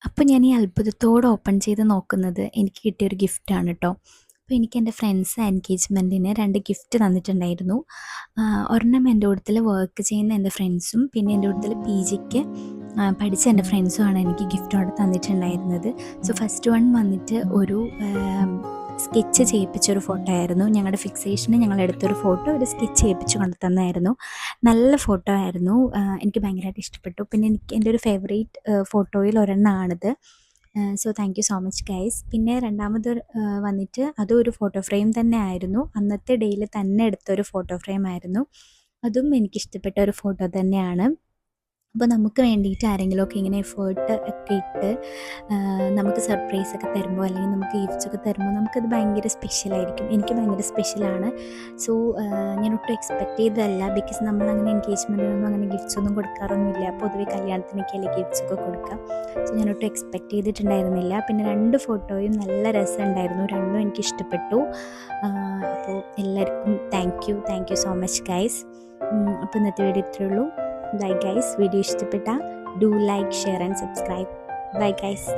അപ്പോൾ ഞാൻ ഈ അത്ഭുതത്തോടെ ഓപ്പൺ ചെയ്ത് നോക്കുന്നത് എനിക്ക് കിട്ടിയൊരു ഗിഫ്റ്റാണ് കേട്ടോ. അപ്പോൾ എനിക്ക് എൻ്റെ ഫ്രണ്ട്സ് എൻഗേജ്മെൻറ്റിന് 2 ഗിഫ്റ്റ് തന്നിട്ടുണ്ടായിരുന്നു. ഒരെണ്ണം എൻ്റെ കൂട്ടത്തിൽ വർക്ക് ചെയ്യുന്ന എൻ്റെ ഫ്രണ്ട്സും പിന്നെ എൻ്റെ കൂട്ടത്തിൽ PGക്ക് പഠിച്ച എൻ്റെ ഫ്രണ്ട്സുമാണ് എനിക്ക് ഗിഫ്റ്റോടെ തന്നിട്ടുണ്ടായിരുന്നത്. സോ ഫസ്റ്റ് വൺ വന്നിട്ട് ഒരു സ്കെച്ച് ചെയ്യിപ്പിച്ചൊരു ഫോട്ടോ ആയിരുന്നു. ഞങ്ങളുടെ ഫിക്സേഷന് ഞങ്ങളെടുത്തൊരു ഫോട്ടോ ഒരു സ്കെച്ച് ചെയ്യിപ്പിച്ച് കൊണ്ട് തന്നായിരുന്നു. നല്ല ഫോട്ടോ ആയിരുന്നു. എനിക്ക് ഭയങ്കരമായിട്ട് ഇഷ്ടപ്പെട്ടു. പിന്നെ എനിക്ക് എൻ്റെ ഒരു ഫേവറേറ്റ് ഫോട്ടോയിൽ ഒരെണ്ണമാണിത്. So thank you so much guys. പിന്നെ രണ്ടാമത് വന്നിട്ട് അതും ഒരു ഫോട്ടോ ഫ്രെയിം തന്നെ ആയിരുന്നു. അന്നത്തെ ഡേയിൽ തന്നെ എടുത്തൊരു ഫോട്ടോ ഫ്രെയിം ആയിരുന്നു. അതും എനിക്കിഷ്ടപ്പെട്ട ഒരു ഫോട്ടോ തന്നെയാണ്. അപ്പോൾ നമുക്ക് വേണ്ടിയിട്ട് ആരെങ്കിലുമൊക്കെ ഇങ്ങനെ എഫേർട്ട് ഒക്കെ ഇട്ട് നമുക്ക് സർപ്രൈസൊക്കെ തരുമ്പോൾ അല്ലെങ്കിൽ നമുക്ക് ഗിഫ്റ്റ്സൊക്കെ തരുമ്പോൾ നമുക്കത് ഭയങ്കര സ്പെഷ്യലായിരിക്കും. എനിക്ക് ഭയങ്കര സ്പെഷ്യലാണ്. സോ ഞാൻ ഒട്ടും എക്സ്പെക്റ്റ് ചെയ്തതല്ല. ബിക്കോസ് നമ്മളങ്ങനെ എൻഗേജ്മെൻറ്റിനൊന്നും അങ്ങനെ ഗിഫ്റ്റ്സ് ഒന്നും കൊടുക്കാറൊന്നുമില്ല. പൊതുവെ കല്യാണത്തിനൊക്കെയല്ലേ ഗിഫ്റ്റ്സൊക്കെ കൊടുക്കുക. സോ ഞാൻ ഒട്ടും എക്സ്പെക്റ്റ് ചെയ്തിട്ടുണ്ടായിരുന്നില്ല. പിന്നെ 2 ഫോട്ടോയും നല്ല രസമുണ്ടായിരുന്നു. രണ്ടും എനിക്കിഷ്ടപ്പെട്ടു. അപ്പോൾ എല്ലാവർക്കും thank you so much guys. അപ്പോൾ ഇന്നത്തെ വീഡിയോ ഇത്രയേ ഉള്ളൂ. Bye guys. വീഡിയോ ഇഷ്ടപ്പെട്ട do like, share and subscribe. Bye guys.